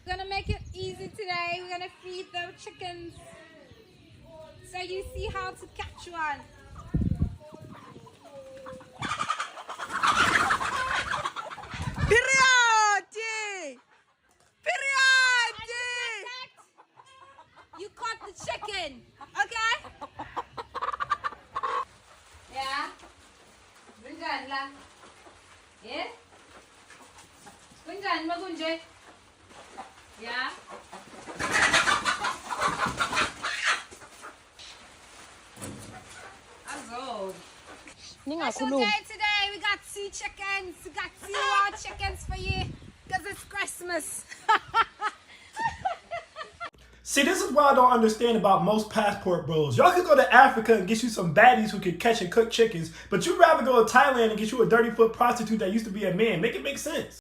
We're gonna make it easy today. We're gonna feed the chickens so you see how to catch one. Period! Period! You caught the chicken, okay? Yeah? Bunjan lang. Yeah? Bunjan, magunje. Yeah? Azod. Special day today. We got 2 chickens. We got 2 raw chickens for you because it's Christmas. See, this is what I don't understand about most passport bros. Y'all could go to Africa and get you some baddies who can catch and cook chickens, but you'd rather go to Thailand and get you a dirty foot prostitute that used to be a man. Make it make sense.